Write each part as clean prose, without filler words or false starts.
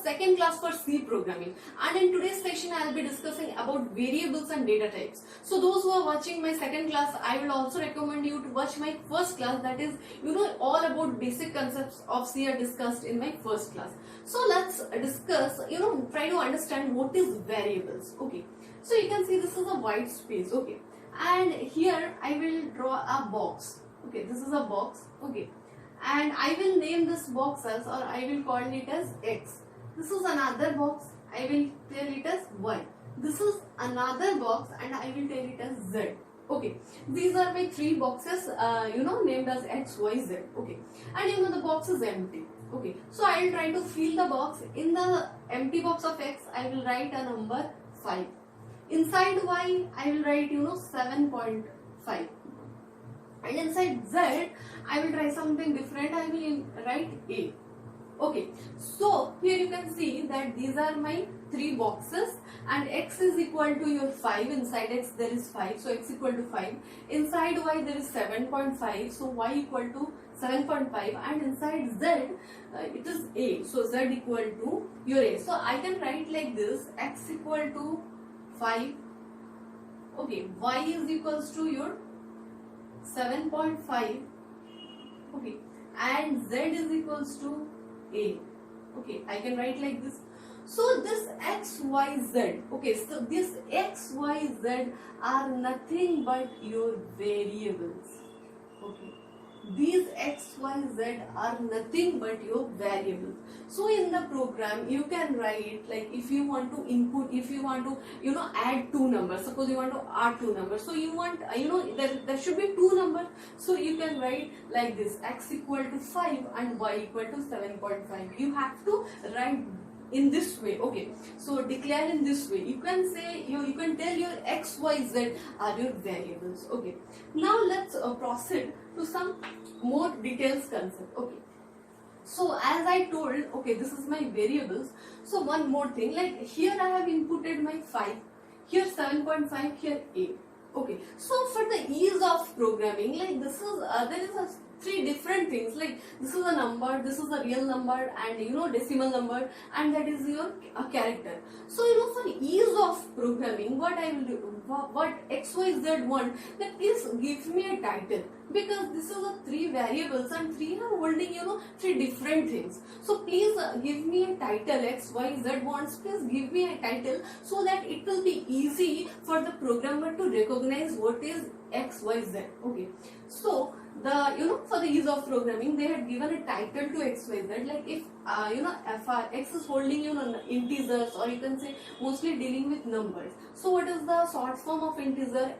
second class for C programming, and in today's section I will be discussing about variables and data types. So those who are watching my second class, I will also recommend you to watch my first class, that is all about basic concepts of C are discussed in my first class. So let's discuss, try to understand what is variables. Okay, so you can see this is a white space. Okay, and here I will draw a box. Okay, this is a box. Okay, and I will name this box as, or I will call it as X. This is another box, I will tell it as Y. This is another box and I will tell it as Z. Okay, these are my three boxes named as X, Y, Z. Okay, and the box is empty. Okay, so I will try to fill the box. In the empty box of X, I will write a number 5. Inside Y, I will write 7.5. And inside Z, I will try something different. I will write A. Okay, so here you can see that these are my three boxes, and X is equal to your 5. Inside X there is 5, so X equal to 5. Inside Y there is 7.5, so Y equal to 7.5, and inside Z it is A, so Z equal to your A. So I can write like this: X equal to 5. Okay, Y is equals to your 7.5. Okay, and Z is equals to A. Okay, I can write like this. So this X, Y, Z. Okay, so this X, Y, Z are nothing but your variables. Okay, these X, Y, Z are nothing but your variables. So in the program you can write, like, if you want to input, if you want to add two numbers, suppose you want to add two numbers, so you want there should be two numbers, so you can write like this: X equal to 5 and Y equal to 7.5. you have to write in this way. Okay, so declare in this way. You can say, you can tell your X, Y, Z are your variables. Okay, now let's proceed to some more details concept. Okay, so as I told, okay, this is my variables. So one more thing, like here I have inputted my 5, here 7.5, here 8. Okay, so for the ease of programming, like this is there is a three different things, like this is a number, this is a real number, and decimal number, and that is your character. So for ease of programming, what I will do, what XYZ want, that please give me a title, because this is a three variables and three are holding three different things. So please give me a title. XYZ wants, please give me a title, so that it will be easy for the programmer to recognize what is XYZ. Okay, so the for the ease of programming, they had given a title to XYZ, like if X is holding integers, or you can say mostly dealing with numbers. So what is the short form of integer?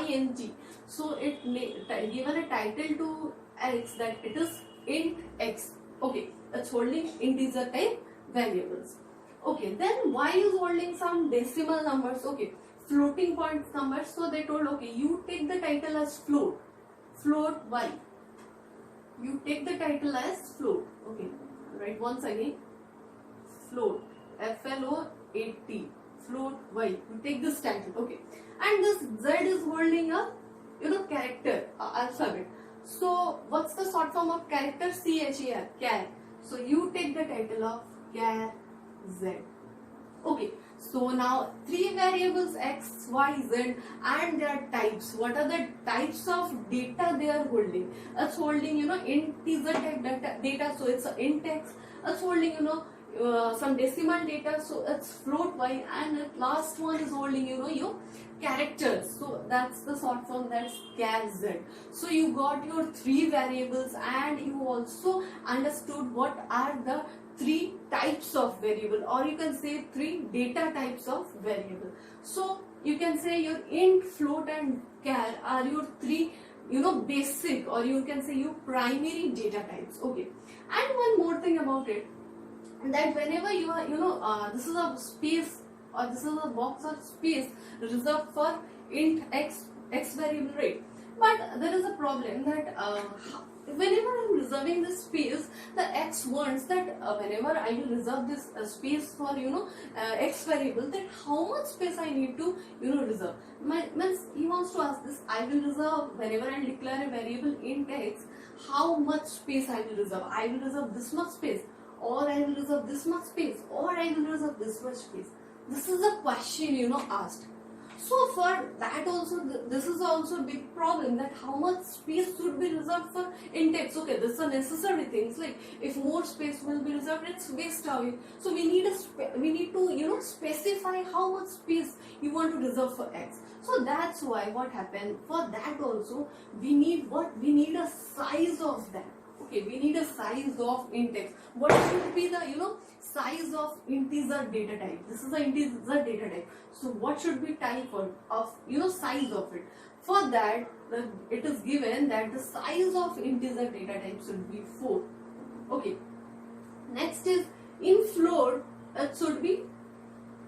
int. So it given a title to X, that it is int X. Okay, that's holding integer type variables. Okay, then Y is holding some decimal numbers. Okay, floating point numbers. So they told, okay, you take the title as float Y. You take the title as float. Okay, right, once again, float, FLOAT, float Y. You take this title. Okay, and this Z is holding a character, alphabet. So what's the short form of character? CHAR, char. So you take the title of char Z. Okay, so now three variables X, Y, Z, and their types. What are the types of data they are holding? It's holding integer type data, so it's int X. It's holding some decimal data, so it's float Y, and the last one is holding your characters, so that's the short form, that's char Z. So you got your three variables, and you also understood what are the three types of variable, or you can say three data types of variable. So you can say your int, float, and char are your three basic, or you can say your primary data types. Okay, and one more thing about it, that whenever you are this is a space, or this is a box or space reserved for int X variable, right? But there is a problem that whenever I am reserving this space, the X wants that whenever I will reserve this space for X variable, that how much space I need to reserve. Means he wants to ask this: I will reserve, whenever I declare a variable int X, how much space I will reserve? I will reserve this much space, or I will reserve this much space, or I will reserve this much space. This is a question, asked. So for that also, this is also a big problem, that how much space should be reserved for intakes. Okay, this are necessary things, like if more space will be reserved, it's waste away. So we need to specify how much space you want to reserve for X. So that's why what happened, for that also we need a size of that. Okay, we need a size of index. What should be the size of integer data type? This is the integer data type. So what should be type of size of it? For that, it is given that the size of integer data type should be 4. Okay. Next is in float, that should be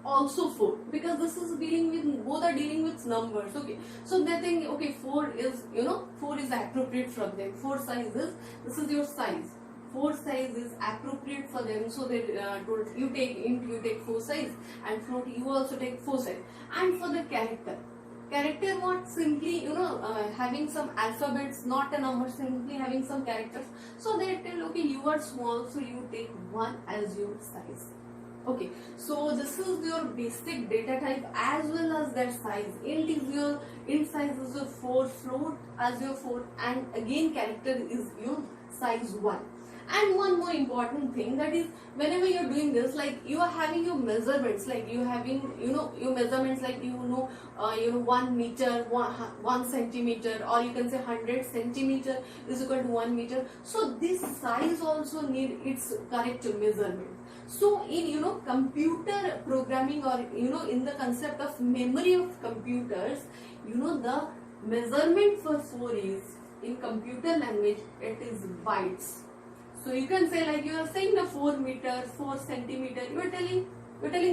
also 4, because this is dealing with, both are dealing with numbers. Okay, so they think, okay, 4 is appropriate for them. 4 sizes, this is your size, 4 size is appropriate for them. So they told you take int, you take 4 size, and float you also take 4 size. And for the character what, simply having some alphabets, not a number, simply having some characters. So they tell, okay, you are small, so you take 1 as your size. Okay, so this is your basic data type as well as their size. Int size is your 4, float as your 4, and again character is your size 1. And one more important thing, that is, whenever you're doing this, like you are having your measurements, like you having your measurements, like 1 meter, 1 centimeter, or you can say 100 centimeter is equal to 1 meter. So this size also need its correct measurement. So in computer programming, or in the concept of memory of computers, the measurement for 4 is, in computer language, it is bytes. So you can say, like you are saying the 4 meter, 4 centimeter, you are telling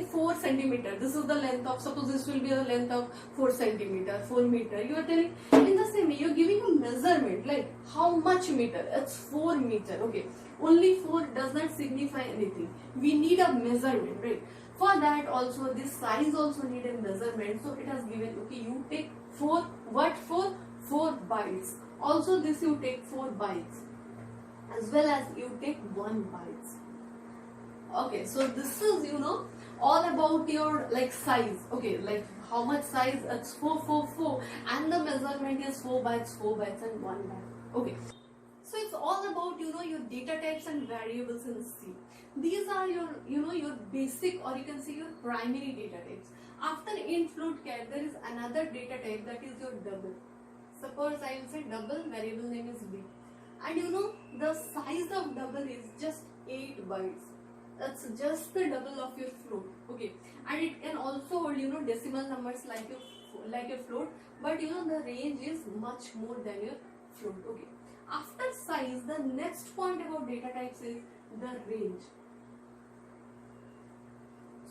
4 centimeter. This is the length of, suppose this will be the length of 4 centimeter, 4 meter. You are telling, in the same way, you are giving a measurement, like how much meter? It's 4 meter. Okay, only 4 does not signify anything. We need a measurement, right? For that also, this size also need a measurement. So it has given, okay, you take 4 bytes. Also this you take 4 bytes, as well as you take 1 bytes. Okay, so this is all about your like size. Okay, like how much size? It's 4, and the measurement is 4 bytes, and 1 byte. Okay, so it's all about your data types and variables in C. These are your your basic, or you can say your primary data types. After int, float, char, there is another data type, that is your double. Suppose I will say double, variable name is b, and the size of double is just 8 bytes. That's just the double of your float. Okay, and it can also hold decimal numbers like your float, but the range is much more than your float. Okay, after size, the next point about data types is the range.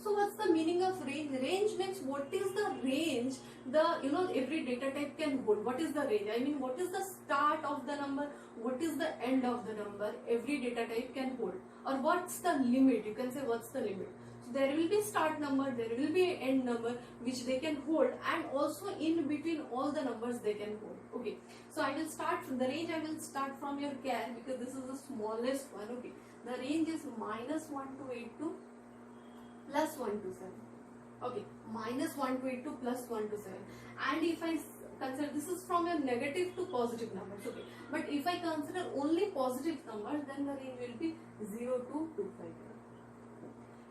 So what's the meaning of range? Range means what is the range every data type can hold. What is the range? I mean, what is the start of the number? What is the end of the number every data type can hold? Or what's the limit? You can say what's the limit. So there will be start number, there will be end number which they can hold, and also in between all the numbers they can hold. Okay, so I will start from the range. I will start from your char, because this is the smallest one. Okay, the range is -1 to 82 plus 1 to 7. Okay, -1 to 82 plus 1 to 7. And if I consider, this is from your negative to positive numbers. Okay, but if I consider only positive numbers, then the range will be 0 to 25.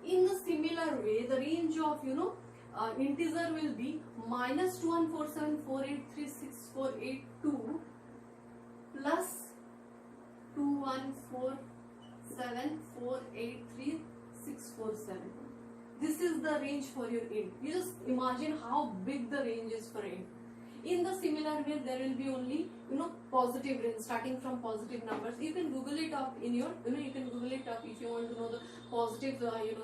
In the similar way, the range of integer will be -2147483642 plus 2147483647. This is the range for your int. You just imagine how big the range is for int. In the similar way, there will be only positive range, starting from positive numbers. You can Google it up in your you can Google it up if you want to know the positive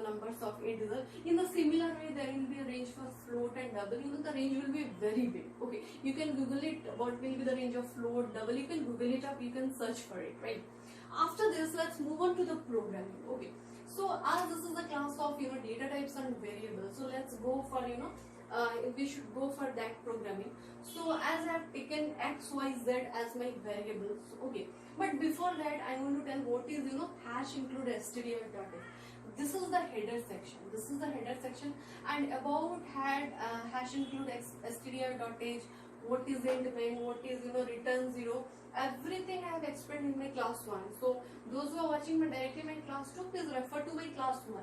numbers of integer. In the similar way, there will be a range for float and double. The range will be very big. Okay, you can Google it. What will be the range of float, double? You can Google it up. You can search for it. Right. After this, let's move on to the programming. Okay. So as this is the class of data types and variables, so let's go for we should go for that programming. So as I have taken x, y, z as my variables, okay, but before that I want to tell what is hash include stdio.h. This is the header section. This is the header section, and about hash include stdio.h, what is end main, what is return 0, everything I have explained in my class 1. So those who are watching directly my class 2, please refer to my class 1.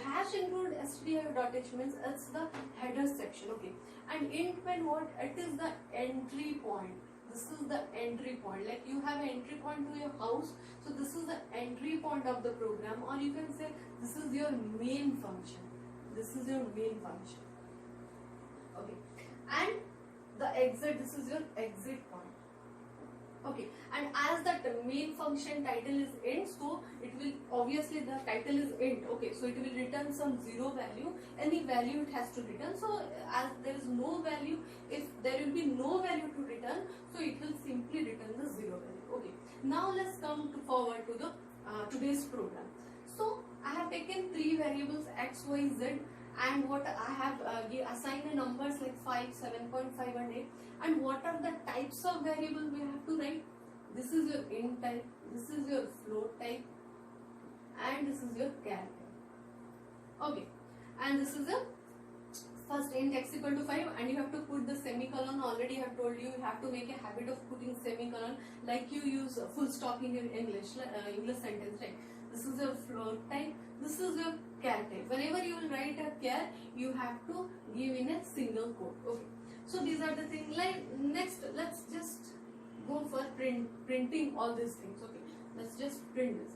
Hash include stdio.h means it's the header section, okay, and int main what, it is the entry point. This is the entry point, like you have an entry point to your house, so this is the entry point of the program, or you can say this is your main function. This is your main function, okay, and the exit, this is your exit point, okay, and as that main function title is int, so it will obviously the title is int, okay, so it will return some 0 value, any value it has to return. So as there is no value, if there will be no value to return, so it will simply return the 0 value, okay. Now let's come forward to the today's program. So I have taken 3 variables x, y, z, and what I have assigned the numbers like 5, 7.5 and 8, and what are the types of variable we have to write. This is your int type, this is your float type, and this is your char type, okay, and this is a first int x equal to 5, and you have to put the semicolon. Already I have told you, you have to make a habit of putting semicolon, like you use full stop in your English sentence, right? This is your float type, this is your char type. Whenever you will write a char, you have to give in a single quote, okay. So these are the things. Like next, let's just go for printing all these things, okay. Let's just print this.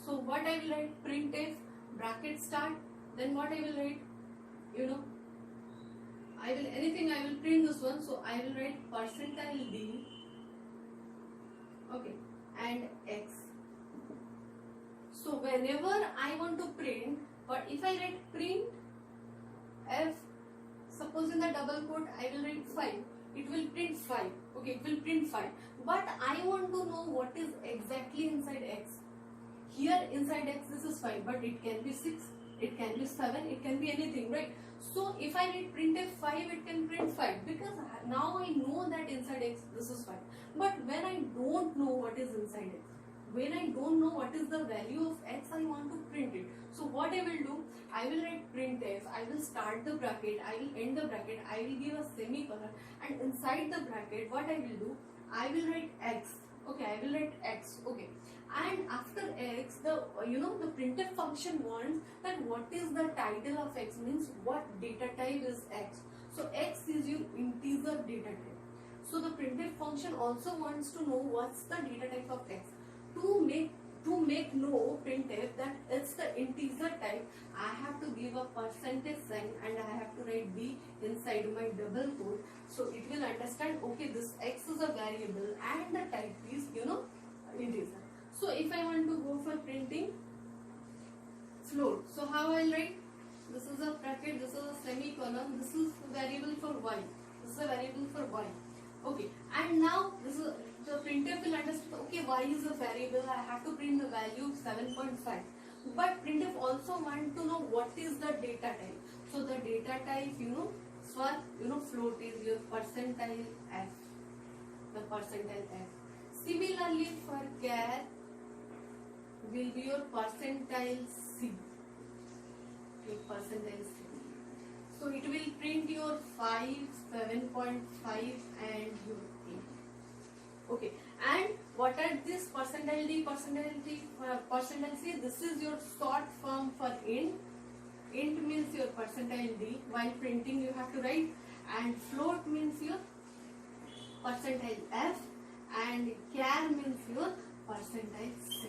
So what I will write, printf bracket start, then what I will write, I will print this one, so I will write %d, okay, and x. So whenever I want to print, but if I write print f, suppose in the double quote I will write 5, it will print 5, okay, it will print 5, but I want to know what is exactly inside x. Here inside x this is 5, but it can be 6, it can be 7, it can be anything, right? So if I read printf 5, it can print 5, because now I know that inside x this is 5. But when I don't know what is inside x, when I don't know what is the value of x, I want to print it. So what I will do, I will write printf, I will start the bracket, I will end the bracket, I will give a semicolon, and inside the bracket what I will do, I will write x, okay, I will write x, okay, and after x, the printf function wants that what is the title of x, means what data type is x. So x is your integer data type. So the printf function also wants to know what's the data type of x. To make know printf that it's the integer type, I have to give a percentage sign, and I have to write b inside my double quote, so it will understand, okay, this x is a variable and the type is integer. So if I want to go for printing float, so how I'll write, this is a bracket, this is a semicolon, this is a variable for y, this is a variable for y, okay, and now this is the printf will understand, okay, y is a variable, I have to print the value 7.5, but printf also want to know what is the data type. So the data type, for float is your percentile f, the percentile f. Similarly for char will be your percentile c, okay, percentile c. So it will print your 5, 7.5 and your 8. Okay, and what are this percentile d, percentile c? This is your short form for int. Int means your percentile d. While printing you have to write, and float means your percentile f, and char means your percentile c.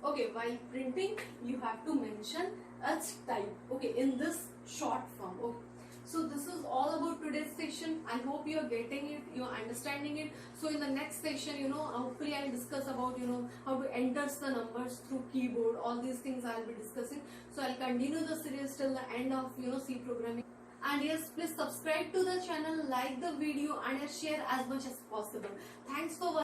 Okay, while printing you have to mention its type, okay, in this short form, okay. So this is all about today's session. I hope you are getting it, you are understanding it. So in the next session, hopefully I will discuss about, how to enter the numbers through keyboard. All these things I will be discussing. So I'll continue the series till the end of, C programming. And yes, please subscribe to the channel, like the video, and share as much as possible. Thanks for watching.